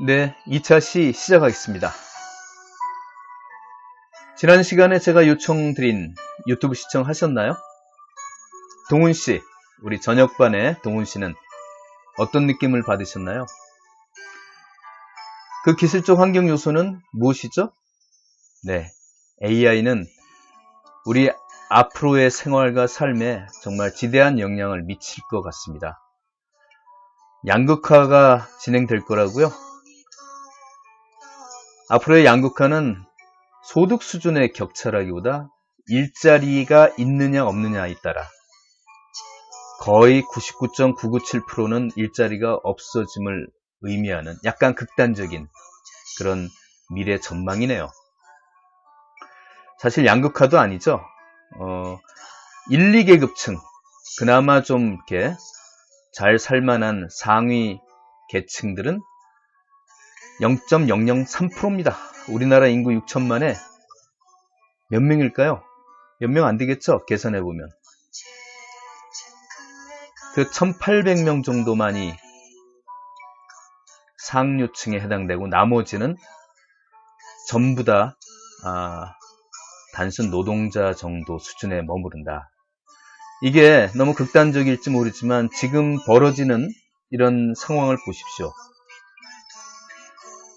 네, 2차 시 시작하겠습니다. 지난 시간에 제가 요청드린 유튜브 시청하셨나요? 동훈씨, 우리 저녁반의 동훈씨는 어떤 느낌을 받으셨나요? 그 기술적 환경 요소는 무엇이죠? 네, AI는 우리 앞으로의 생활과 삶에 정말 지대한 영향을 미칠 것 같습니다. 양극화가 진행될 거라고요? 앞으로의 양극화는 소득 수준의 격차라기보다 일자리가 있느냐 없느냐에 따라 거의 99.997%는 일자리가 없어짐을 의미하는 약간 극단적인 그런 미래 전망이네요. 사실 양극화도 아니죠. 1, 2계급층 그나마 좀 이렇게 잘 살만한 상위 계층들은 0.003%입니다. 우리나라 인구 6천만에 몇 명일까요? 몇 명 안 되겠죠? 계산해보면. 그 1800명 정도만이 상류층에 해당되고 나머지는 전부 다 단순 노동자 정도 수준에 머무른다. 이게 너무 극단적일지 모르지만 지금 벌어지는 이런 상황을 보십시오.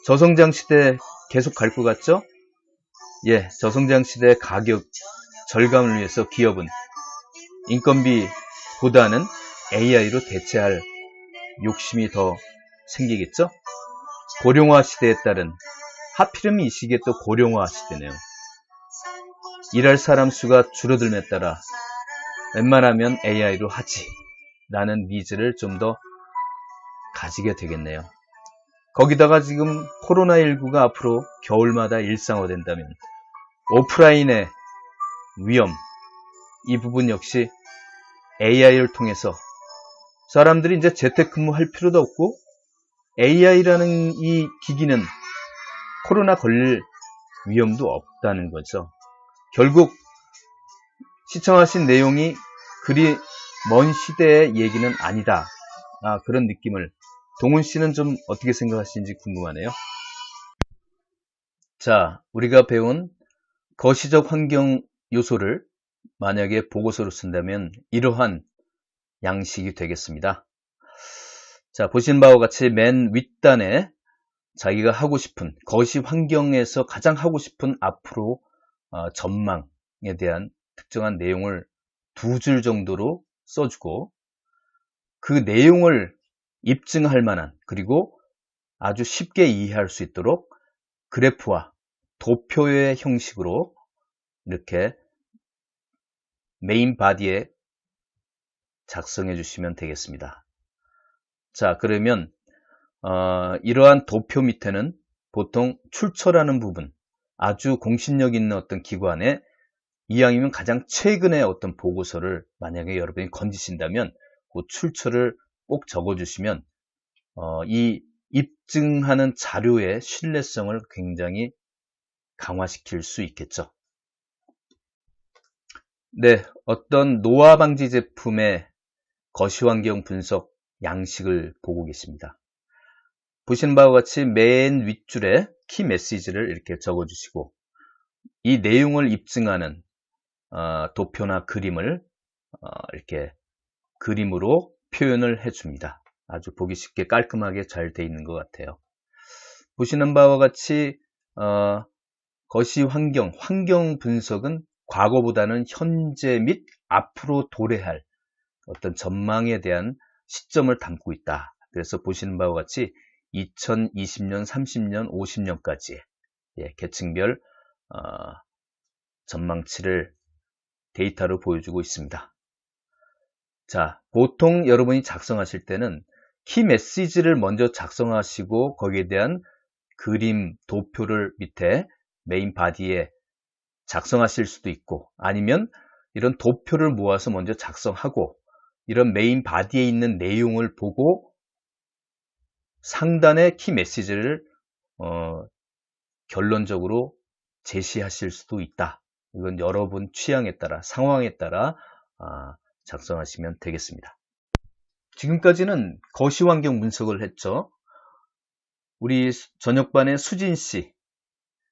저성장 시대 계속 갈 것 같죠? 예, 저성장 시대 가격 절감을 위해서 기업은 인건비보다는 AI로 대체할 욕심이 더 생기겠죠? 고령화 시대에 따른 하필이면 이 시기에 또 고령화 시대네요. 일할 사람 수가 줄어들에 따라 웬만하면 AI로 하지 라는 니즈를 좀 더 가지게 되겠네요. 거기다가 지금 코로나19가 앞으로 겨울마다 일상화된다면 오프라인의 위험, 이 부분 역시 AI를 통해서 사람들이 이제 재택근무할 필요도 없고 AI라는 이 기기는 코로나 걸릴 위험도 없다는 거죠. 결국 시청하신 내용이 그리 먼 시대의 얘기는 아니다. 그런 느낌을 동훈 씨는 좀 어떻게 생각하시는지 궁금하네요. 자, 우리가 배운 거시적 환경 요소를 만약에 보고서로 쓴다면 이러한 양식이 되겠습니다. 자, 보신 바와 같이 맨 윗단에 자기가 하고 싶은 거시 환경에서 가장 하고 싶은 앞으로 전망에 대한 특정한 내용을 2줄 정도로 써주고 그 내용을 입증할 만한 그리고 아주 쉽게 이해할 수 있도록 그래프와 도표의 형식으로 이렇게 메인 바디에 작성해 주시면 되겠습니다. 자, 그러면 이러한 도표 밑에는 보통 출처라는 부분, 아주 공신력 있는 어떤 기관에 이왕이면 가장 최근의 어떤 보고서를 만약에 여러분이 건지신다면 그 출처를 꼭 적어주시면 이 입증하는 자료의 신뢰성을 굉장히 강화시킬 수 있겠죠. 네, 어떤 노화 방지 제품의 거시환경 분석 양식을 보고 계십니다. 보시는 바와 같이 맨 윗줄에 키 메시지를 이렇게 적어주시고 이 내용을 입증하는 도표나 그림을 이렇게 그림으로 표현을 해줍니다. 아주 보기 쉽게 깔끔하게 잘 돼 있는 것 같아요. 보시는 바와 같이 거시 환경 분석은 과거보다는 현재 및 앞으로 도래할 어떤 전망에 대한 시점을 담고 있다. 그래서 보시는 바와 같이 2020년, 30년, 50년까지 계층별 전망치를 데이터로 보여주고 있습니다. 자, 보통 여러분이 작성하실 때는 키 메시지를 먼저 작성하시고 거기에 대한 그림, 도표를 밑에 메인 바디에 작성하실 수도 있고 아니면 이런 도표를 모아서 먼저 작성하고 이런 메인 바디에 있는 내용을 보고 상단의 키 메시지를 결론적으로 제시하실 수도 있다. 이건 여러분 취향에 따라 상황에 따라 작성하시면 되겠습니다. 지금까지는 거시환경 분석을 했죠. 우리 저녁반의 수진씨,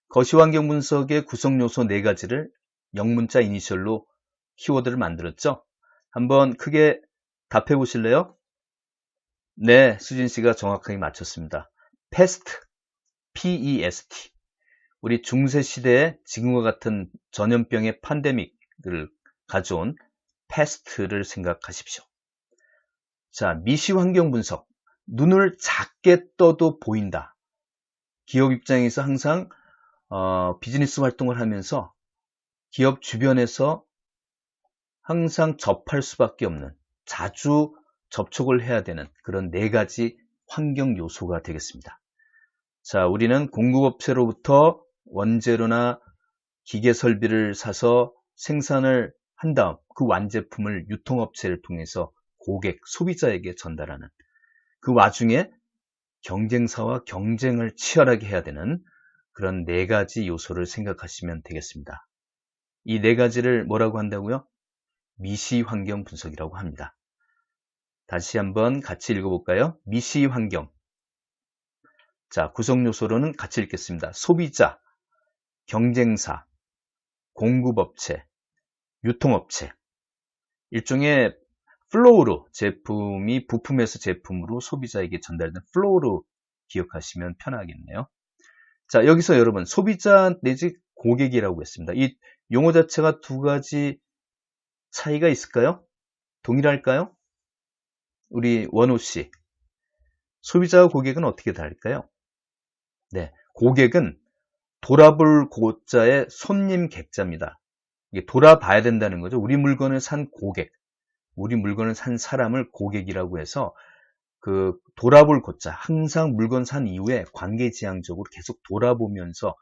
거시환경 분석의 구성 요소 4가지를 영문자 이니셜로 키워드를 만들었죠? 한번 크게 답해 보실래요? 네, 수진씨가 정확하게 맞췄습니다. pest, P-E-S-T. 우리 중세시대에 지금과 같은 전염병의 팬데믹을 가져온 pest를 생각하십시오. 자, 미시환경 분석. 눈을 작게 떠도 보인다. 기업 입장에서 항상 비즈니스 활동을 하면서 기업 주변에서 항상 접할 수밖에 없는, 자주 접촉을 해야 되는 그런 4가지 환경 요소가 되겠습니다. 자, 우리는 공급업체로부터 원재료나 기계 설비를 사서 생산을 한 다음 그 완제품을 유통업체를 통해서 고객, 소비자에게 전달하는, 그 와중에 경쟁사와 경쟁을 치열하게 해야 되는 그런 4가지 요소를 생각하시면 되겠습니다. 이 4가지를 뭐라고 한다고요? 미시환경 분석이라고 합니다. 다시 한번 같이 읽어볼까요? 미시환경. 자, 구성 요소로는 같이 읽겠습니다. 소비자, 경쟁사, 공급업체, 유통업체. 일종의 플로우로, 제품이 부품에서 제품으로 소비자에게 전달되는 플로우로 기억하시면 편하겠네요. 자, 여기서 여러분 소비자 내지 고객이라고 했습니다. 이 용어 자체가 2가지 차이가 있을까요? 동일할까요? 우리 원호씨, 소비자와 고객은 어떻게 다를까요? 네, 고객은 돌아볼 고자의 손님 객자입니다. 이게 돌아봐야 된다는 거죠. 우리 물건을 산 고객, 우리 물건을 산 사람을 고객이라고 해서 그 돌아볼 고자, 항상 물건 산 이후에 관계지향적으로 계속 돌아보면서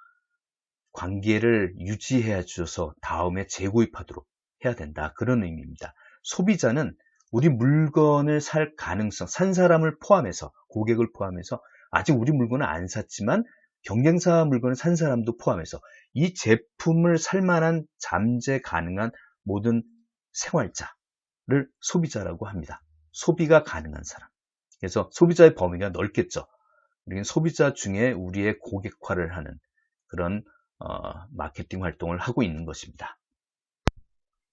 관계를 유지해 주셔서 다음에 재구입하도록 해야 된다. 그런 의미입니다. 소비자는 우리 물건을 살 가능성, 산 사람을 포함해서, 고객을 포함해서 아직 우리 물건을 안 샀지만 경쟁사 물건을 산 사람도 포함해서 이 제품을 살 만한 잠재 가능한 모든 생활자를 소비자라고 합니다. 소비가 가능한 사람. 그래서 소비자의 범위가 넓겠죠. 우리는 소비자 중에 우리의 고객화를 하는 그런 마케팅 활동을 하고 있는 것입니다.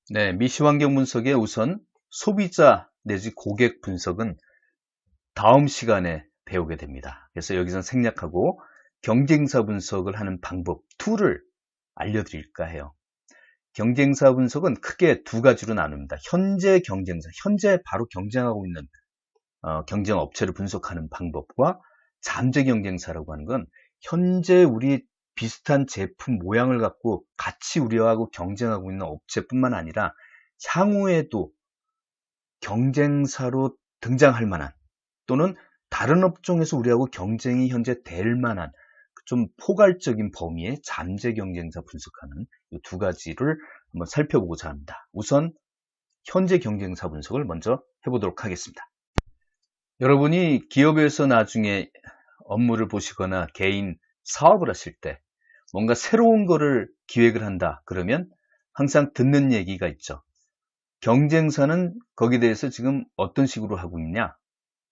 네, 미시환경 분석의 우선 소비자 내지 고객 분석은 다음 시간에 배우게 됩니다. 그래서 여기서 생략하고 경쟁사 분석을 하는 방법 2를 알려드릴까 해요. 경쟁사 분석은 크게 2가지로 나눕니다. 현재 경쟁사, 현재 바로 경쟁하고 있는 경쟁 업체를 분석하는 방법과 잠재 경쟁사라고 하는 건 현재 우리 비슷한 제품 모양을 갖고 같이 우리하고 경쟁하고 있는 업체뿐만 아니라 향후에도 경쟁사로 등장할 만한 또는 다른 업종에서 우리하고 경쟁이 현재 될 만한 좀 포괄적인 범위의 잠재 경쟁사 분석하는 이 2가지를 한번 살펴보고자 합니다. 우선 현재 경쟁사 분석을 먼저 해보도록 하겠습니다. 여러분이 기업에서 나중에 업무를 보시거나 개인 사업을 하실 때 뭔가 새로운 거를 기획을 한다 그러면 항상 듣는 얘기가 있죠. 경쟁사는 거기에 대해서 지금 어떤 식으로 하고 있냐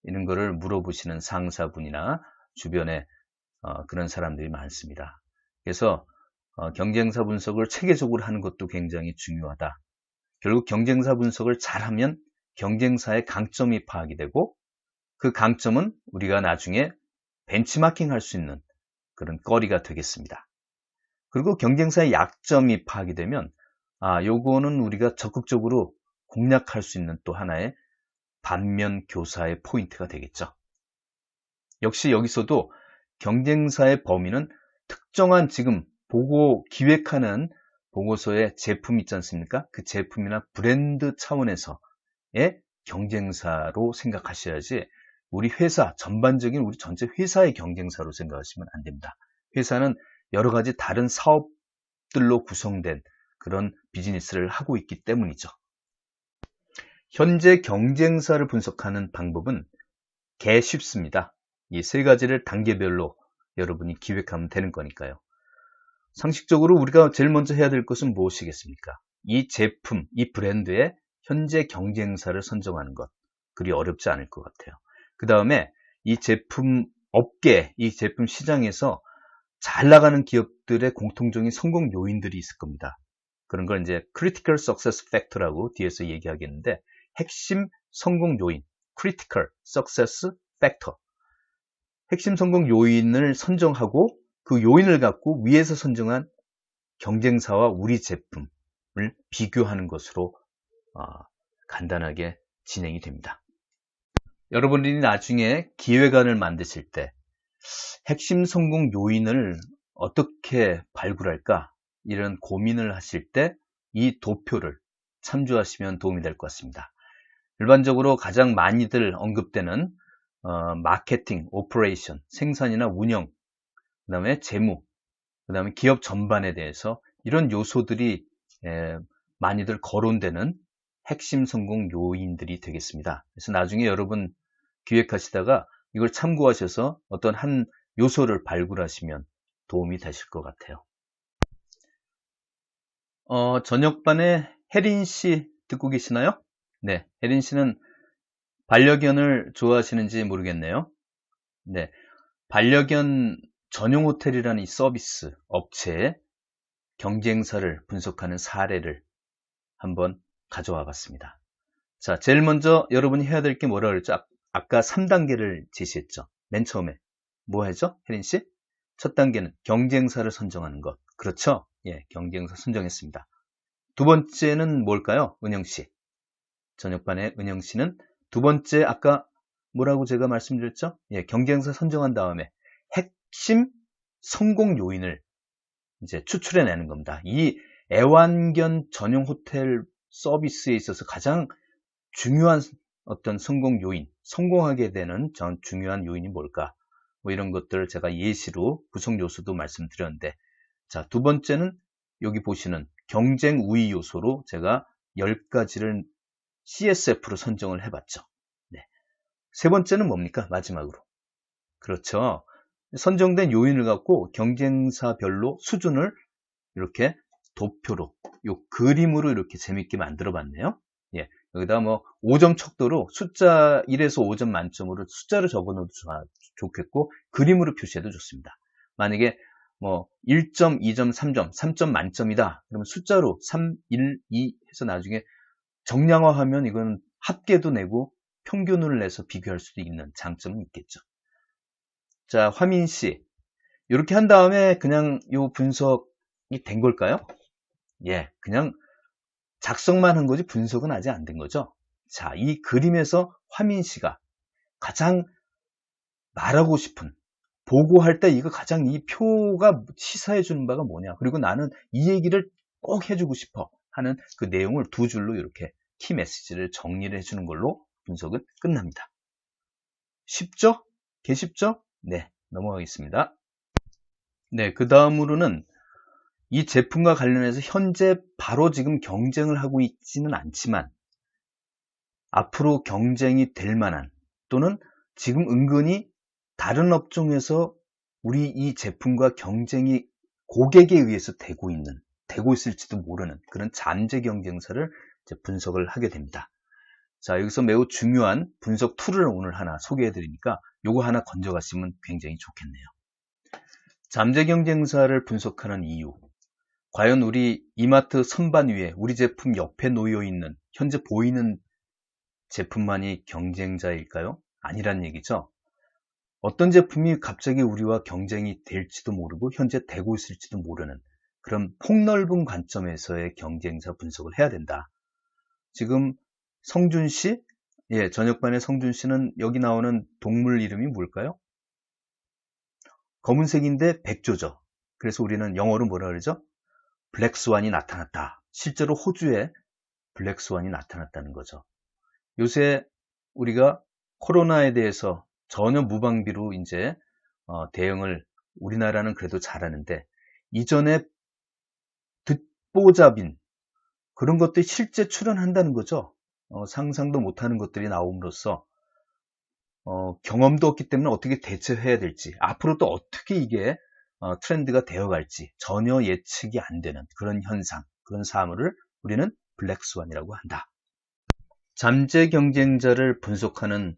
이런 거를 물어보시는 상사분이나 주변에 그런 사람들이 많습니다. 그래서 경쟁사 분석을 체계적으로 하는 것도 굉장히 중요하다. 결국 경쟁사 분석을 잘하면 경쟁사의 강점이 파악이 되고 그 강점은 우리가 나중에 벤치마킹 할 수 있는 그런 거리가 되겠습니다. 그리고 경쟁사의 약점이 파악이 되면 요거는 우리가 적극적으로 공략할 수 있는 또 하나의 반면 교사의 포인트가 되겠죠. 역시 여기서도 경쟁사의 범위는 특정한 지금 보고 기획하는 보고서의 제품 있지 않습니까? 그 제품이나 브랜드 차원에서의 경쟁사로 생각하셔야지 우리 회사 전반적인 우리 전체 회사의 경쟁사로 생각하시면 안 됩니다. 회사는 여러 가지 다른 사업들로 구성된 그런 비즈니스를 하고 있기 때문이죠. 현재 경쟁사를 분석하는 방법은 개 쉽습니다. 이 3가지를 단계별로 여러분이 기획하면 되는 거니까요. 상식적으로 우리가 제일 먼저 해야 될 것은 무엇이겠습니까? 이 제품, 이 브랜드의 현재 경쟁사를 선정하는 것. 그리 어렵지 않을 것 같아요. 그 다음에 이 제품 업계, 이 제품 시장에서 잘 나가는 기업들의 공통적인 성공 요인들이 있을 겁니다. 그런 걸 이제 Critical Success Factor라고 뒤에서 얘기하겠는데, 핵심 성공 요인, Critical Success Factor. 핵심 성공 요인을 선정하고 그 요인을 갖고 위에서 선정한 경쟁사와 우리 제품을 비교하는 것으로 간단하게 진행이 됩니다. 여러분들이 나중에 기획안을 만드실 때 핵심 성공 요인을 어떻게 발굴할까? 이런 고민을 하실 때 이 도표를 참조하시면 도움이 될 것 같습니다. 일반적으로 가장 많이들 언급되는 마케팅, 오퍼레이션, 생산이나 운영, 그 다음에 재무, 그 다음에 기업 전반에 대해서 이런 요소들이 많이들 거론되는 핵심 성공 요인들이 되겠습니다. 그래서 나중에 여러분 기획하시다가 이걸 참고하셔서 어떤 한 요소를 발굴하시면 도움이 되실 것 같아요. 저녁반에 혜린 씨 듣고 계시나요? 네, 혜린 씨는 반려견을 좋아하시는지 모르겠네요. 네, 반려견 전용 호텔이라는 이 서비스 업체의 경쟁사를 분석하는 사례를 한번 가져와 봤습니다. 자, 제일 먼저 여러분이 해야 될 게 뭐라 그랬죠? 아까 3단계를 제시했죠. 맨 처음에 뭐 하죠? 혜린 씨? 첫 단계는 경쟁사를 선정하는 것. 그렇죠? 예, 경쟁사 선정했습니다. 두 번째는 뭘까요? 은영 씨. 저녁반에 은영 씨는 두 번째 아까 뭐라고 제가 말씀드렸죠? 예, 경쟁사 선정한 다음에 핵심 성공 요인을 이제 추출해내는 겁니다. 이 애완견 전용 호텔 서비스에 있어서 가장 중요한 어떤 성공 요인, 성공하게 되는 전 중요한 요인이 뭘까? 뭐 이런 것들을 제가 예시로 구성 요소도 말씀드렸는데, 자, 두 번째는 여기 보시는 경쟁 우위 요소로 제가 10가지를 CSF로 선정을 해봤죠. 네. 세 번째는 뭡니까? 마지막으로. 그렇죠. 선정된 요인을 갖고 경쟁사별로 수준을 이렇게 도표로, 요 그림으로 이렇게 재밌게 만들어 봤네요. 예. 여기다 뭐 5점 척도로 숫자 1에서 5점 만점으로 숫자를 적어 놓어도 좋겠고, 그림으로 표시해도 좋습니다. 만약에 뭐 1점, 2점, 3점, 3점 만점이다. 그러면 숫자로 3, 1, 2 해서 나중에 정량화하면 이건 합계도 내고 평균을 내서 비교할 수도 있는 장점은 있겠죠. 자, 화민 씨. 이렇게 한 다음에 그냥 요 분석이 된 걸까요? 예, 그냥 작성만 한 거지 분석은 아직 안 된 거죠. 자, 이 그림에서 화민 씨가 가장 말하고 싶은, 보고할 때 이거 가장 이 표가 시사해 주는 바가 뭐냐, 그리고 나는 이 얘기를 꼭 해주고 싶어 하는 그 내용을 두 줄로 이렇게 키 메시지를 정리를 해주는 걸로 분석은 끝납니다. 쉽죠? 개 쉽죠? 네, 넘어가겠습니다. 네, 그 다음으로는 이 제품과 관련해서 현재 바로 지금 경쟁을 하고 있지는 않지만 앞으로 경쟁이 될 만한, 또는 지금 은근히 다른 업종에서 우리 이 제품과 경쟁이 고객에 의해서 되고 있을지도 모르는 그런 잠재 경쟁사를 이제 분석을 하게 됩니다. 자, 여기서 매우 중요한 분석 툴을 오늘 하나 소개해 드리니까 요거 하나 건져가시면 굉장히 좋겠네요. 잠재 경쟁사를 분석하는 이유. 과연 우리 이마트 선반 위에 우리 제품 옆에 놓여 있는 현재 보이는 제품만이 경쟁자일까요? 아니란 얘기죠. 어떤 제품이 갑자기 우리와 경쟁이 될지도 모르고 현재 되고 있을지도 모르는 그런 폭넓은 관점에서의 경쟁사 분석을 해야 된다. 지금 성준 씨, 예, 저녁반의 성준 씨는 여기 나오는 동물 이름이 뭘까요? 검은색인데 백조죠. 그래서 우리는 영어로 뭐라 그러죠? 블랙스완이 나타났다. 실제로 호주에 블랙스완이 나타났다는 거죠. 요새 우리가 코로나에 대해서 전혀 무방비로 이제 대응을 우리나라는 그래도 잘하는데, 이전에 듣보잡인 그런 것들이 실제 출현한다는 거죠. 상상도 못하는 것들이 나옴으로써 경험도 없기 때문에 어떻게 대처해야 될지, 앞으로 또 어떻게 이게 트렌드가 되어갈지 전혀 예측이 안 되는 그런 현상, 그런 사물을 우리는 블랙스완이라고 한다. 잠재 경쟁자를 분석하는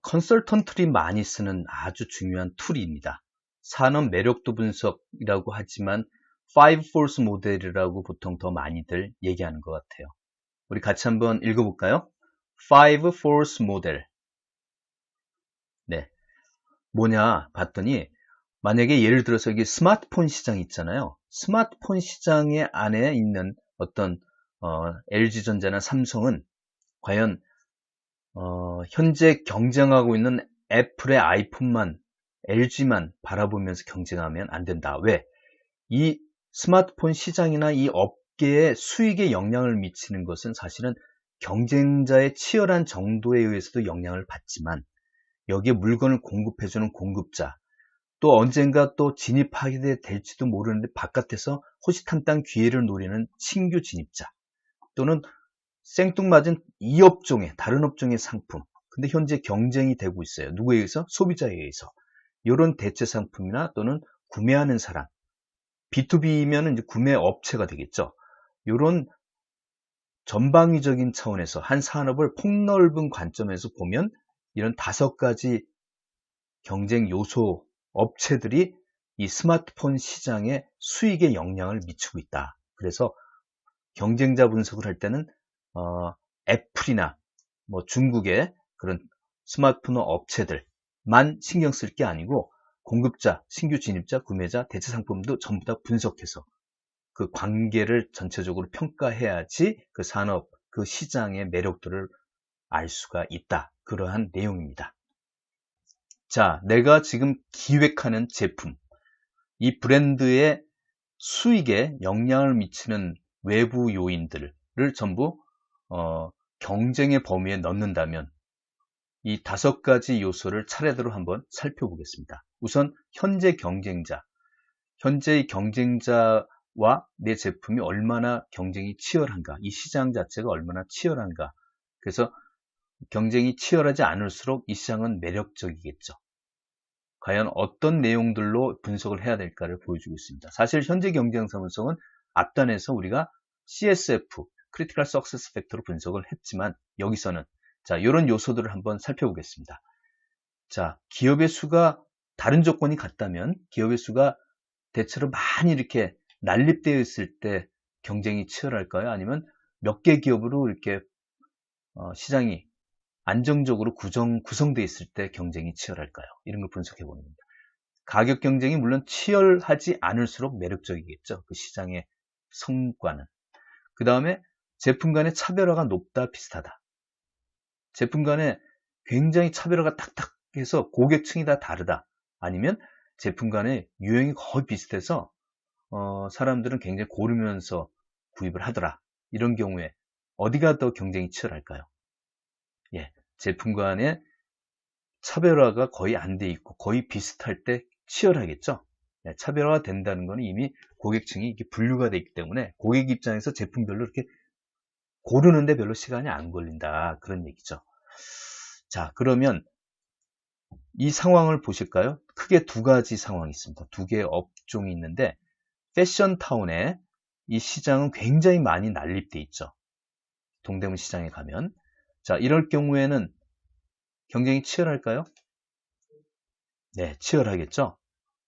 컨설턴트들이 많이 쓰는 아주 중요한 툴입니다. 산업 매력도 분석이라고 하지만 5force 모델이라고 보통 더 많이들 얘기하는 것 같아요. 우리 같이 한번 읽어볼까요? 5force 모델. 네. 뭐냐 봤더니 만약에 예를 들어서 이게 스마트폰 시장 있잖아요. 스마트폰 시장의 안에 있는 어떤 LG전자나 삼성은 과연 현재 경쟁하고 있는 애플의 아이폰만 LG만 바라보면서 경쟁하면 안 된다. 왜? 이 스마트폰 시장이나 이 업계의 수익에 영향을 미치는 것은 사실은 경쟁자의 치열한 정도에 의해서도 영향을 받지만 여기에 물건을 공급해주는 공급자, 또 언젠가 또 진입하게 될지도 모르는데 바깥에서 호시탐탐 기회를 노리는 신규 진입자, 또는 생뚱맞은 이 업종의 다른 업종의 상품, 근데 현재 경쟁이 되고 있어요. 누구에 의해서? 소비자에 의해서. 이런 대체 상품이나 또는 구매하는 사람, B2B면 이제 구매 업체가 되겠죠. 이런 전방위적인 차원에서 한 산업을 폭넓은 관점에서 보면 이런 5가지 경쟁 요소 업체들이 이 스마트폰 시장의 수익에 영향을 미치고 있다. 그래서 경쟁자 분석을 할 때는 애플이나 뭐 중국의 그런 스마트폰 업체들만 신경 쓸 게 아니고 공급자, 신규 진입자, 구매자, 대체 상품도 전부 다 분석해서 그 관계를 전체적으로 평가해야지 그 산업, 그 시장의 매력도를 알 수가 있다. 그러한 내용입니다. 자, 내가 지금 기획하는 제품, 이 브랜드의 수익에 영향을 미치는 외부 요인들을 전부 경쟁의 범위에 넣는다면 이 5가지 요소를 차례대로 한번 살펴보겠습니다. 우선 현재 현재의 경쟁자와 내 제품이 얼마나 경쟁이 치열한가, 이 시장 자체가 얼마나 치열한가. 그래서 경쟁이 치열하지 않을수록 이 시장은 매력적이겠죠. 과연 어떤 내용들로 분석을 해야 될까를 보여주고 있습니다. 사실 현재 경쟁 사무성은 앞단에서 우리가 CSF, Critical Success Factor로 분석을 했지만 여기서는 자, 이런 요소들을 한번 살펴보겠습니다. 자, 기업의 수가 다른 조건이 같다면 기업의 수가 대체로 많이 이렇게 난립되어 있을 때 경쟁이 치열할까요? 아니면 몇 개 기업으로 이렇게 시장이 안정적으로 구성되어 있을 때 경쟁이 치열할까요? 이런 걸 분석해 보는 겁니다. 가격 경쟁이 물론 치열하지 않을수록 매력적이겠죠. 그 시장의 성과는. 그 다음에 제품 간의 차별화가 높다, 비슷하다. 제품 간에 굉장히 차별화가 탁탁해서 고객층이 다 다르다. 아니면 제품 간의 유형이 거의 비슷해서 사람들은 굉장히 고르면서 구입을 하더라. 이런 경우에 어디가 더 경쟁이 치열할까요? 예, 제품 간의 차별화가 거의 안 돼 있고 거의 비슷할 때 치열하겠죠. 예, 차별화가 된다는 것은 이미 고객층이 이렇게 분류가 되어 있기 때문에 고객 입장에서 제품별로 이렇게 고르는데 별로 시간이 안 걸린다. 그런 얘기죠. 자, 그러면 이 상황을 보실까요? 크게 2가지 상황이 있습니다. 2개의 업종이 있는데 패션타운에 이 시장은 굉장히 많이 난립돼 있죠. 동대문 시장에 가면. 자, 이럴 경우에는 경쟁이 치열할까요? 네, 치열하겠죠.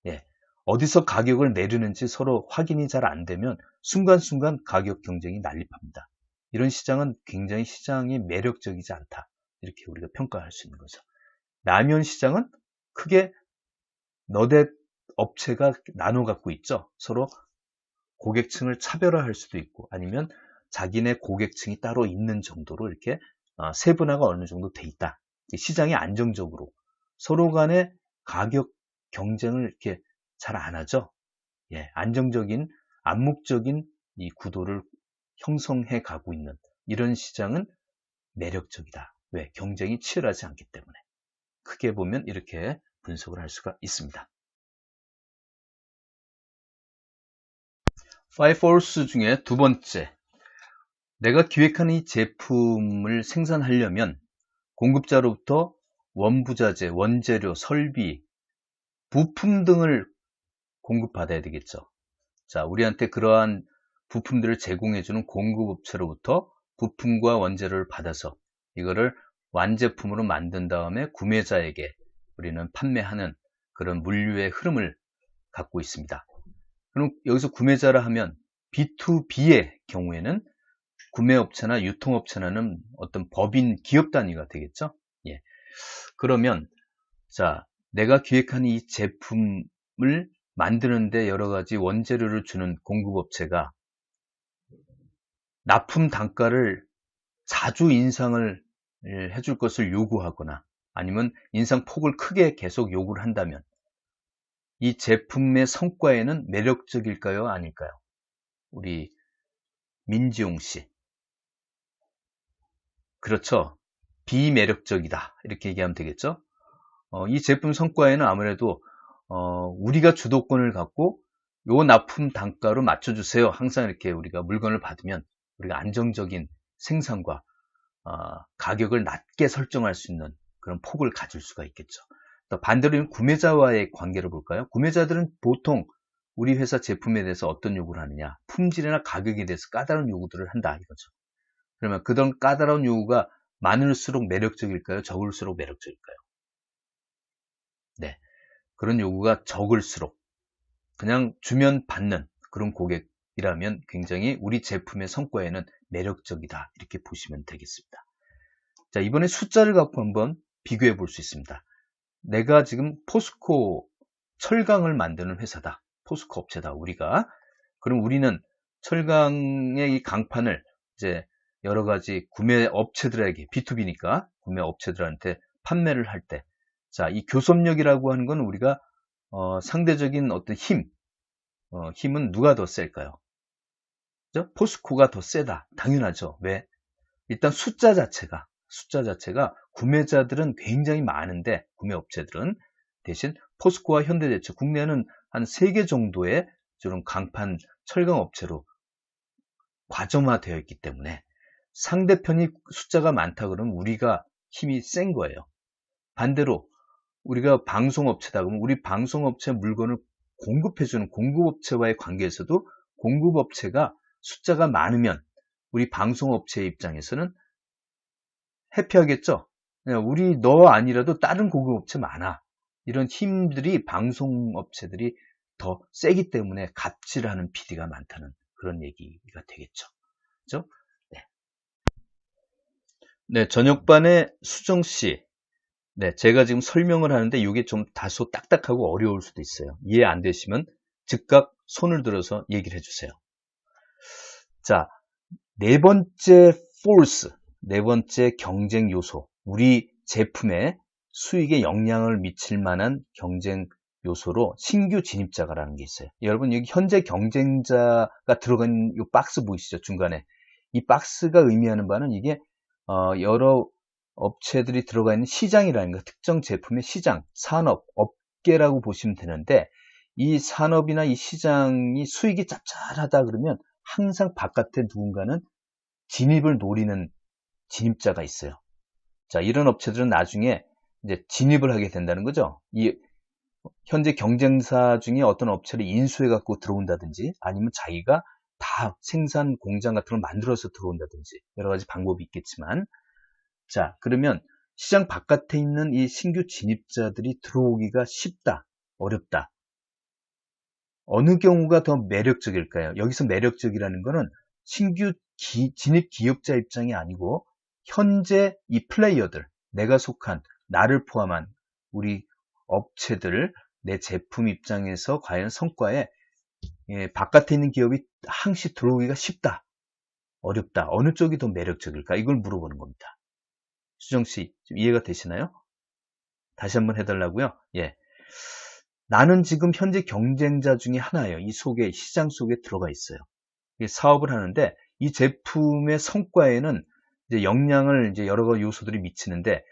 예, 어디서 가격을 내리는지 서로 확인이 잘 안 되면 순간순간 가격 경쟁이 난립합니다. 이런 시장은 굉장히 시장이 매력적이지 않다. 이렇게 우리가 평가할 수 있는 거죠. 라면 시장은 크게 너댓 업체가 나눠 갖고 있죠. 서로 고객층을 차별화할 수도 있고 아니면 자기네 고객층이 따로 있는 정도로 이렇게 세분화가 어느 정도 돼 있다. 시장이 안정적으로 서로 간의 가격 경쟁을 이렇게 잘 안 하죠. 예, 안정적인 암묵적인 이 구도를 형성해 가고 있는 이런 시장은 매력적이다. 왜? 경쟁이 치열하지 않기 때문에. 크게 보면 이렇게 분석을 할 수가 있습니다. 5force 중에 2번째, 내가 기획하는 이 제품을 생산하려면 공급자로부터 원부자재, 원재료, 설비, 부품 등을 공급받아야 되겠죠. 자, 우리한테 그러한 부품들을 제공해주는 공급업체로부터 부품과 원재료를 받아서 이거를 완제품으로 만든 다음에 구매자에게 우리는 판매하는 그런 물류의 흐름을 갖고 있습니다. 그럼 여기서 구매자라 하면 B2B의 경우에는 구매업체나 유통업체는 어떤 법인 기업 단위가 되겠죠. 예. 그러면 자, 내가 기획한 이 제품을 만드는데 여러 가지 원재료를 주는 공급업체가 납품 단가를 자주 인상을 해줄 것을 요구하거나 아니면 인상 폭을 크게 계속 요구를 한다면 이 제품의 성과에는 매력적일까요? 아닐까요? 우리 민지용 씨. 그렇죠. 비매력적이다. 이렇게 얘기하면 되겠죠. 이 제품 성과에는 아무래도 우리가 주도권을 갖고 요 납품 단가로 맞춰주세요. 항상 이렇게 우리가 물건을 받으면 우리가 안정적인 생산과 가격을 낮게 설정할 수 있는 그런 폭을 가질 수가 있겠죠. 또 반대로 구매자와의 관계를 볼까요? 구매자들은 보통 우리 회사 제품에 대해서 어떤 요구를 하느냐, 품질이나 가격에 대해서 까다로운 요구들을 한다 이거죠. 그러면 그런 까다로운 요구가 많을수록 매력적일까요? 적을수록 매력적일까요? 네, 그런 요구가 적을수록 그냥 주면 받는 그런 고객이라면 굉장히 우리 제품의 성과에는 매력적이다 이렇게 보시면 되겠습니다. 자, 이번에 숫자를 갖고 한번 비교해 볼 수 있습니다. 내가 지금 포스코 철강을 만드는 회사다. 포스코 업체다. 우리가. 그럼 우리는 철강의 이 강판을 이제 여러 가지 구매 업체들에게 B2B니까 구매 업체들한테 판매를 할 때, 자, 이 교섭력이라고 하는 건 우리가 상대적인 어떤 힘은 누가 더 셀까요? 그죠? 포스코가 더 세다. 당연하죠. 왜? 일단 숫자 자체가 구매자들은 굉장히 많은데 구매업체들은 대신 포스코와 현대제철 국내에는 한 3개 정도의 저런 강판 철강 업체로 과점화되어 있기 때문에 상대편이 숫자가 많다 그러면 우리가 힘이 센 거예요. 반대로 우리가 방송업체다 그러면 우리 방송업체 물건을 공급해주는 공급업체와의 관계에서도 공급업체가 숫자가 많으면 우리 방송업체 입장에서는 해피하겠죠. 우리 너 아니라도 다른 공급업체 많아. 이런 힘들이 방송업체들이 더 세기 때문에 갑질하는 PD가 많다는 그런 얘기가 되겠죠. 그죠? 네. 네, 저녁반의 수정 씨. 네, 제가 지금 설명을 하는데 이게 좀 다소 딱딱하고 어려울 수도 있어요. 이해 안 되시면 즉각 손을 들어서 얘기를 해주세요. 자, 네 번째 force, 네 번째 경쟁 요소, 우리 제품의 수익에 영향을 미칠 만한 경쟁 요소로 신규 진입자가라는 게 있어요. 여러분 여기 현재 경쟁자가 들어간 이 박스 보이시죠? 중간에 이 박스가 의미하는 바는 이게 여러 업체들이 들어가 있는 시장이라는 거, 특정 제품의 시장, 산업, 업계라고 보시면 되는데 이 산업이나 이 시장이 수익이 짭짤하다 그러면 항상 바깥에 누군가는 진입을 노리는 진입자가 있어요. 자, 이런 업체들은 나중에 이제 진입을 하게 된다는 거죠. 이 현재 경쟁사 중에 어떤 업체를 인수해 갖고 들어온다든지 아니면 자기가 다 생산 공장 같은 걸 만들어서 들어온다든지 여러 가지 방법이 있겠지만 자, 그러면 시장 바깥에 있는 이 신규 진입자들이 들어오기가 쉽다, 어렵다. 어느 경우가 더 매력적일까요? 여기서 매력적이라는 거는 신규 진입 기업자 입장이 아니고 현재 이 플레이어들, 내가 속한 나를 포함한 우리 업체들, 내 제품 입장에서 과연 성과에 바깥에 있는 기업이 항시 들어오기가 쉽다, 어렵다. 어느 쪽이 더 매력적일까? 이걸 물어보는 겁니다. 수정씨, 좀 이해가 되시나요? 다시 한번 해달라고요? 예. 나는 지금 현재 경쟁자 중에 하나예요. 이 속에, 시장 속에 들어가 있어요. 사업을 하는데 이 제품의 성과에는 이제 영향을 이제 여러 가지 요소들이 미치는데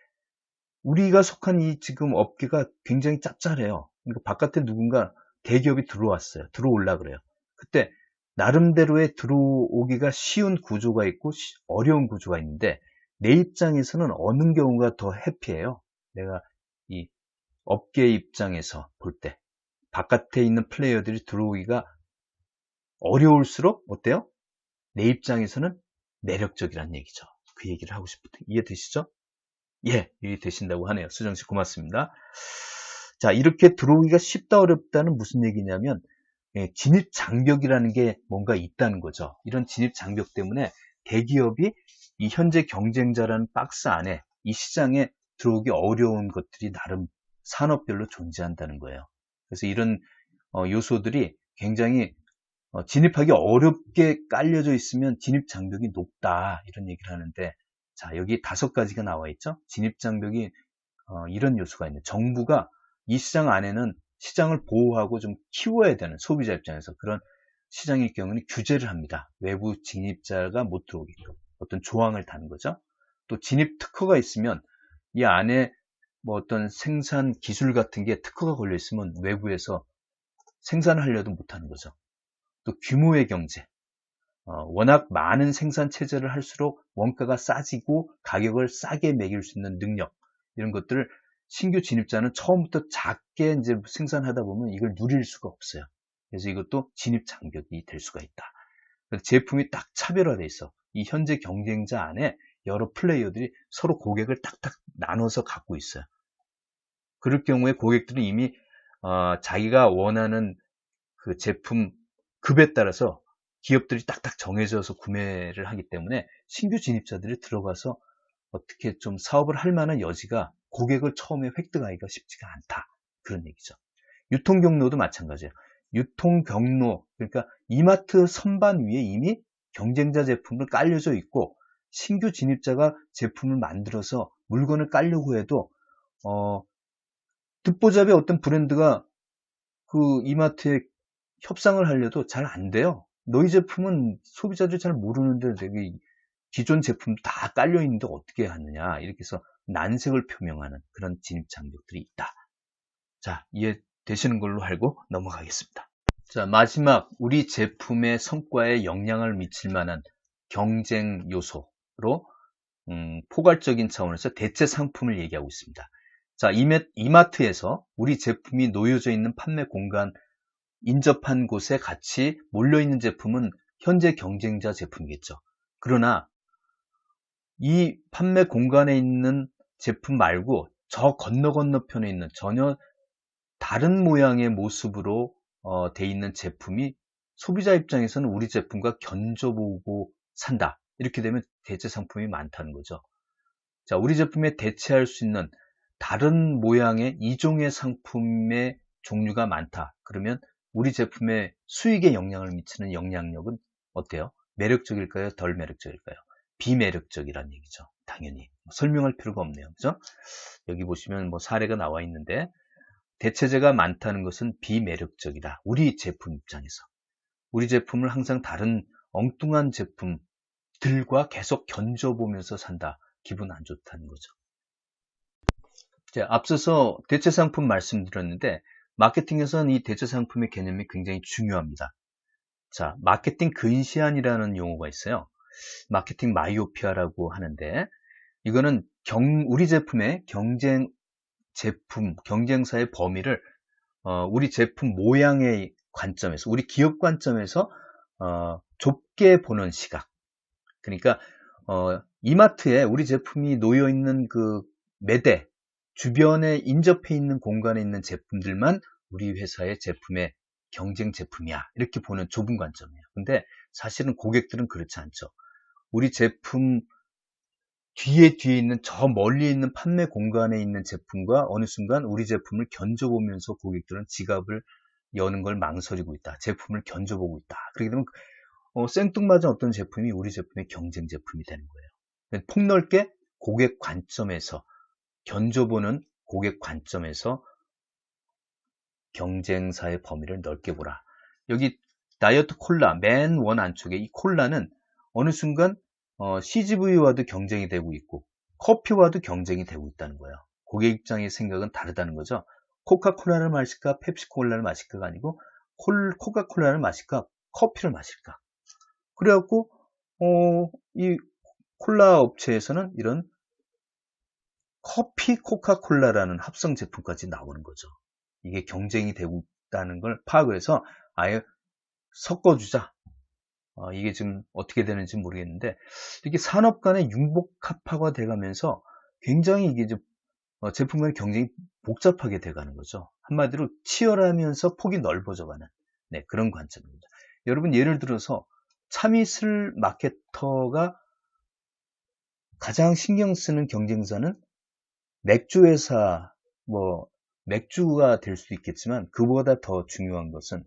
우리가 속한 이 지금 업계가 굉장히 짭짤해요. 그러니까 바깥에 누군가 대기업이 들어왔어요. 들어올라 그래요. 그때 나름대로의 들어오기가 쉬운 구조가 있고 어려운 구조가 있는데 내 입장에서는 어느 경우가 더 해피해요. 내가 이 업계 입장에서 볼 때 바깥에 있는 플레이어들이 들어오기가 어려울수록 어때요? 내 입장에서는 매력적이란 얘기죠. 그 얘기를 하고 싶은데 이해되시죠? 예, 이해되신다고 하네요. 수정씨 고맙습니다. 자, 이렇게 들어오기가 쉽다 어렵다는 무슨 얘기냐면 진입 장벽이라는 게 뭔가 있다는 거죠. 이런 진입 장벽 때문에 대기업이 이 현재 경쟁자라는 박스 안에 이 시장에 들어오기 어려운 것들이 나름 산업별로 존재한다는 거예요. 그래서 이런 요소들이 굉장히 진입하기 어렵게 깔려져 있으면 진입 장벽이 높다 이런 얘기를 하는데, 자, 여기 5가지가 나와 있죠. 진입 장벽이 이런 요소가 있는, 정부가 이 시장 안에는 시장을 보호하고 좀 키워야 되는, 소비자 입장에서 그런 시장일 경우는 규제를 합니다. 외부 진입자가 못 들어오게끔 어떤 조항을 다는 거죠. 또 진입 특허가 있으면 이 안에 뭐 어떤 생산 기술 같은 게 특허가 걸려 있으면 외부에서 생산하려도 못하는 거죠. 또 규모의 경제, 워낙 많은 생산 체제를 할수록 원가가 싸지고 가격을 싸게 매길 수 있는 능력, 이런 것들을 신규 진입자는 처음부터 작게 이제 생산하다 보면 이걸 누릴 수가 없어요. 그래서 이것도 진입 장벽이 될 수가 있다. 제품이 딱 차별화돼 있어. 이 현재 경쟁자 안에 여러 플레이어들이 서로 고객을 딱딱 나눠서 갖고 있어요. 그럴 경우에 고객들은 이미 자기가 원하는 그 제품 급에 따라서 기업들이 딱딱 정해져서 구매를 하기 때문에 신규 진입자들이 들어가서 어떻게 좀 사업을 할 만한 여지가, 고객을 처음에 획득하기가 쉽지가 않다. 그런 얘기죠. 유통 경로도 마찬가지예요. 유통 경로, 그러니까 이마트 선반 위에 이미 경쟁자 제품을 깔려져 있고 신규 진입자가 제품을 만들어서 물건을 깔려고 해도 듣보잡의 어떤 브랜드가 그 이마트에 협상을 하려도 잘 안 돼요. 너희 제품은 소비자들이 잘 모르는데 되게 기존 제품도 다 깔려 있는데 어떻게 하느냐, 이렇게 해서 난색을 표명하는 그런 진입 장벽들이 있다. 자, 이해되시는 걸로 알고 넘어가겠습니다. 자, 마지막 우리 제품의 성과에 영향을 미칠 만한 경쟁 요소로 포괄적인 차원에서 대체 상품을 얘기하고 있습니다. 자, 이마트에서 우리 제품이 놓여져 있는 판매 공간 인접한 곳에 같이 몰려있는 제품은 현재 경쟁자 제품이겠죠. 그러나 이 판매 공간에 있는 제품 말고 저 건너편에 있는 전혀 다른 모양의 모습으로 돼 있는 제품이 소비자 입장에서는 우리 제품과 견줘보고 산다. 이렇게 되면 대체 상품이 많다는 거죠. 자, 우리 제품에 대체할 수 있는 다른 모양의 이종의 상품의 종류가 많다. 그러면 우리 제품의 수익에 영향을 미치는 영향력은 어때요? 매력적일까요? 덜 매력적일까요? 비매력적이란 얘기죠. 당연히 설명할 필요가 없네요. 그죠? 여기 보시면 뭐 사례가 나와 있는데, 대체제가 많다는 것은 비매력적이다. 우리 제품 입장에서 우리 제품을 항상 다른 엉뚱한 제품들과 계속 견져보면서 산다. 기분 안 좋다는 거죠. 자, 앞서서 대체 상품 말씀드렸는데, 마케팅에서는 이 대체 상품의 개념이 굉장히 중요합니다. 자, 마케팅 근시안이라는 용어가 있어요. 마케팅 마이오피아라고 하는데, 이거는 우리 제품의 경쟁사의 범위를 우리 제품 모양의 관점에서, 우리 기업 관점에서 좁게 보는 시각. 그러니까 이마트에 우리 제품이 놓여 있는 그 매대 주변에 인접해 있는 공간에 있는 제품들만 우리 회사의 제품의 경쟁 제품이야, 이렇게 보는 좁은 관점이에요. 근데 사실은 고객들은 그렇지 않죠. 우리 제품 뒤에 있는, 저 멀리 있는 판매 공간에 있는 제품과 어느 순간 우리 제품을 견져보면서 고객들은 지갑을 여는 걸 망설이고 있다. 제품을 견져보고 있다. 그렇게 되면 생뚱맞은 어떤 제품이 우리 제품의 경쟁 제품이 되는 거예요. 폭넓게 고객 관점에서, 견져보는 고객 관점에서 경쟁사의 범위를 넓게 보라. 여기 다이어트 콜라 맨 원 안쪽에 이 콜라는 어느 순간 CGV와도 경쟁이 되고 있고 커피와도 경쟁이 되고 있다는 거예요. 고객 입장의 생각은 다르다는 거죠. 코카콜라를 마실까 펩시콜라를 마실까가 아니고 코카콜라를 마실까 커피를 마실까. 그래갖고 이 콜라 업체에서는 이런 커피 코카콜라라는 합성 제품까지 나오는 거죠. 이게 경쟁이 되고 있다는 걸 파악을 해서 아예 섞어주자. 이게 지금 어떻게 되는지 모르겠는데, 이게 산업 간의 융복합화가 돼가면서 굉장히 이게 좀 제품의 경쟁이 복잡하게 돼가는 거죠. 한마디로 치열하면서 폭이 넓어져가는 그런 관점입니다. 여러분 예를 들어서 참이슬 마케터가 가장 신경 쓰는 경쟁사는 맥주 회사, 맥주가 될 수도 있겠지만 그보다 더 중요한 것은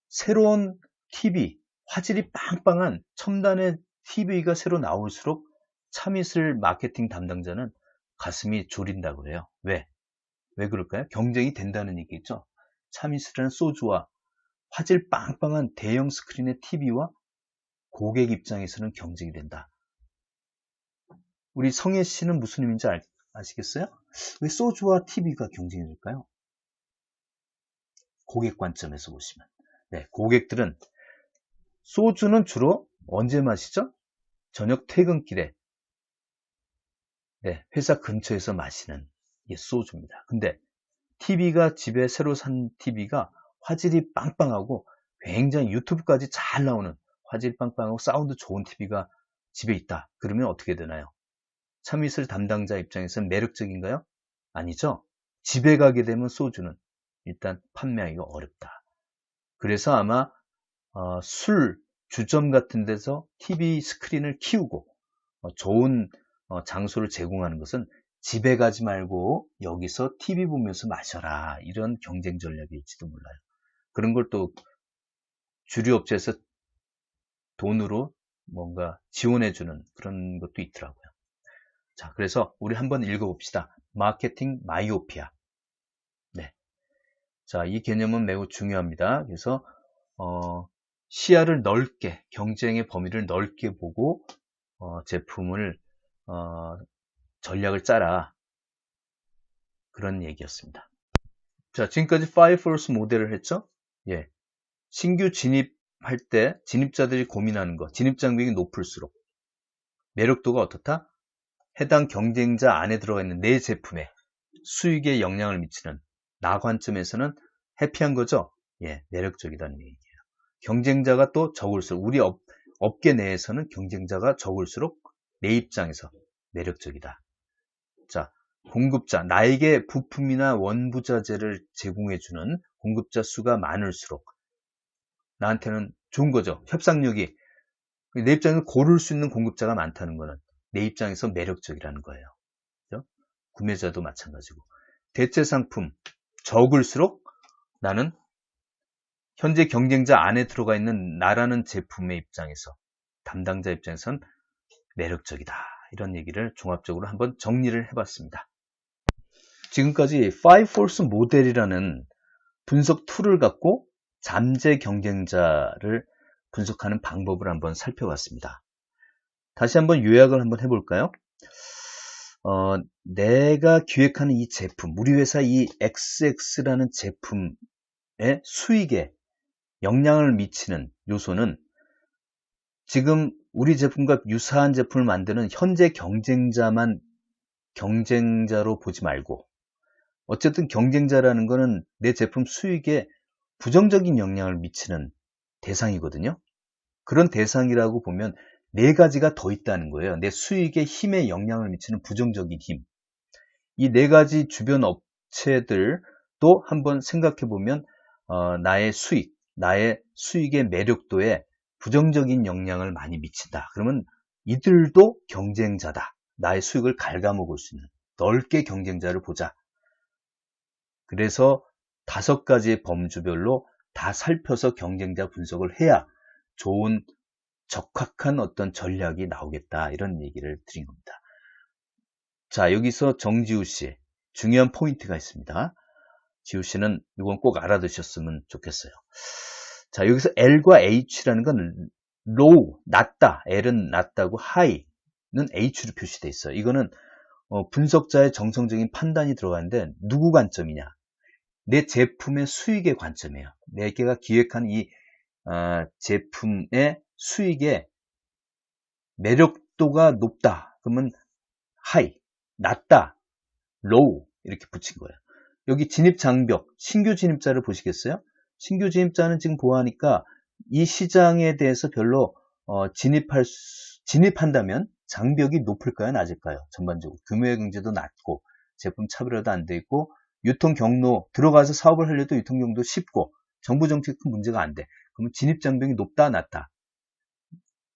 새로운 TV, 화질이 빵빵한 첨단의 TV가 새로 나올수록 참이슬 마케팅 담당자는 가슴이 졸인다고 해요. 왜 그럴까요? 경쟁이 된다는 얘기죠. 참이슬이라는 소주와 화질 빵빵한 대형 스크린의 TV와 고객 입장에서는 경쟁이 된다. 우리 성혜 씨는 무슨 의미인지 아시겠어요? 왜 소주와 TV가 경쟁이 될까요? 고객 관점에서 보시면. 고객들은 소주는 주로 언제 마시죠? 저녁 퇴근길에 회사 근처에서 마시는 게 소주입니다. 근데 TV가 집에 새로 산 TV가 화질이 빵빵하고 굉장히 유튜브까지 잘 나오는 화질 빵빵하고 사운드 좋은 TV가 집에 있다. 그러면 어떻게 되나요? 참이슬 담당자 입장에서는 매력적인가요? 아니죠. 집에 가게 되면 소주는 일단 판매하기가 어렵다. 그래서 아마 술 주점 같은 데서 TV 스크린을 키우고 좋은 장소를 제공하는 것은 집에 가지 말고 여기서 TV 보면서 마셔라. 이런 경쟁 전략일지도 몰라요. 그런 걸 또 주류 업체에서 돈으로 뭔가 지원해주는 그런 것도 있더라고요. 자, 그래서 우리 한번 읽어봅시다. 마케팅 마이오피아. 자, 이 개념은 매우 중요합니다. 그래서 시야를 넓게, 경쟁의 범위를 넓게 보고 제품을 전략을 짜라. 그런 얘기였습니다. 자, 지금까지 5Force 모델을 했죠? 신규 진입할 때 진입자들이 고민하는 거, 진입 장벽이 높을수록 매력도가 어떻다? 해당 경쟁자 안에 들어가 있는 내 제품에 수익에 영향을 미치는 나 관점에서는 해피한 거죠? 매력적이다는 얘기예요. 경쟁자가 또 적을수록, 우리 업계 내에서는 경쟁자가 적을수록 내 입장에서 매력적이다. 자, 공급자, 나에게 부품이나 원부자재를 제공해주는 공급자 수가 많을수록 나한테는 좋은 거죠. 협상력이. 내 입장에서 고를 수 있는 공급자가 많다는 거는 내 입장에서 매력적이라는 거예요. 그렇죠? 구매자도 마찬가지고. 대체 상품, 적을수록 나는 현재 경쟁자 안에 들어가 있는 나라는 제품의 입장에서, 담당자 입장에선 매력적이다. 이런 얘기를 종합적으로 한번 정리를 해봤습니다. 지금까지 5Force 모델이라는 분석 툴을 갖고 잠재 경쟁자를 분석하는 방법을 한번 살펴봤습니다. 다시 한번 요약을 한번 해볼까요? 내가 기획하는 이 제품, 우리 회사 이 XX라는 제품의 수익에 영향을 미치는 요소는 지금 우리 제품과 유사한 제품을 만드는 현재 경쟁자로 보지 말고, 어쨌든 경쟁자라는 거는 내 제품 수익에 부정적인 영향을 미치는 대상이거든요. 그런 대상이라고 보면 네 가지가 더 있다는 거예요. 내 수익에 힘에 영향을 미치는 부정적인 힘. 이 네 가지 주변 업체들도 한번 생각해 보면 나의 수익의 매력도에 부정적인 영향을 많이 미친다. 그러면 이들도 경쟁자다. 나의 수익을 갉아먹을 수 있는 넓게 경쟁자를 보자. 그래서 5가지의 범주별로 다 살펴서 경쟁자 분석을 해야 좋은 적합한 어떤 전략이 나오겠다. 이런 얘기를 드린 겁니다. 자, 여기서 정지우 씨 중요한 포인트가 있습니다. 지우 씨는 이건 꼭 알아두셨으면 좋겠어요. 자, 여기서 L과 H라는 건 low, 낮다. L은 낮다고 high는 H로 표시되어 있어요. 이거는 분석자의 정성적인 판단이 들어가는데 누구 관점이냐? 내 제품의 수익의 관점이에요. 내가 기획한 이 제품의 수익의 매력도가 높다. 그러면 high, 낮다, low 이렇게 붙인 거예요. 여기 진입 장벽, 신규 진입자를 보시겠어요? 신규 진입자는 지금 보아하니까 이 시장에 대해서 별로 진입한다면 장벽이 높을까요, 낮을까요? 전반적으로 규모의 경제도 낮고 제품 차별화도 안 돼 있고 유통 경로 들어가서 사업을 하려도 유통 경로도 쉽고 정부 정책 큰 문제가 안 돼. 그러면 진입 장벽이 높다, 낮다?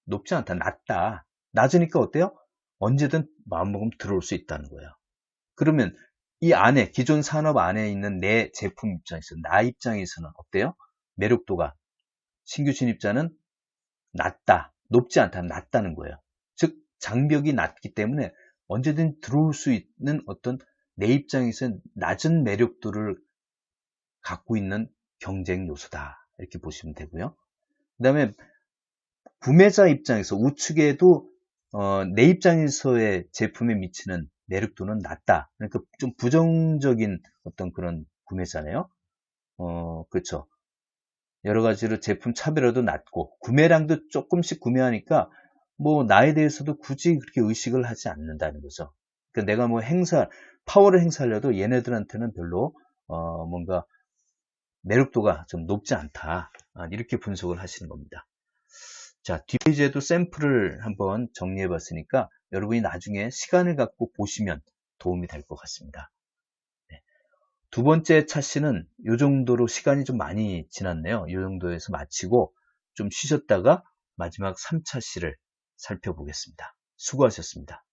높지 않다, 낮다. 낮으니까 어때요? 언제든 마음먹으면 들어올 수 있다는 거예요. 그러면 이 안에 기존 산업 안에 있는 내 제품 입장에서 나 입장에서는 어때요? 매력도가 신규 진입자는 낮다, 높지 않다, 낮다는 거예요. 즉 장벽이 낮기 때문에 언제든 들어올 수 있는 어떤 내 입장에서 낮은 매력도를 갖고 있는 경쟁 요소다 이렇게 보시면 되고요. 그 다음에 구매자 입장에서 우측에도 내 입장에서의 제품에 미치는 매력도는 낮다. 그러니까 좀 부정적인 어떤 그런 구매자네요. 그렇죠. 여러 가지로 제품 차별화도 낮고 구매량도 조금씩 구매하니까 뭐 나에 대해서도 굳이 그렇게 의식을 하지 않는다는 거죠. 그러니까 내가 뭐 파워를 행사하려도 얘네들한테는 별로 뭔가 매력도가 좀 높지 않다. 이렇게 분석을 하시는 겁니다. 자, 뒷페이지에도 샘플을 한번 정리해 봤으니까 여러분이 나중에 시간을 갖고 보시면 도움이 될 것 같습니다. 네. 두 번째 차시는 이 정도로 시간이 좀 많이 지났네요. 이 정도에서 마치고 좀 쉬셨다가 마지막 3차시를 살펴보겠습니다. 수고하셨습니다.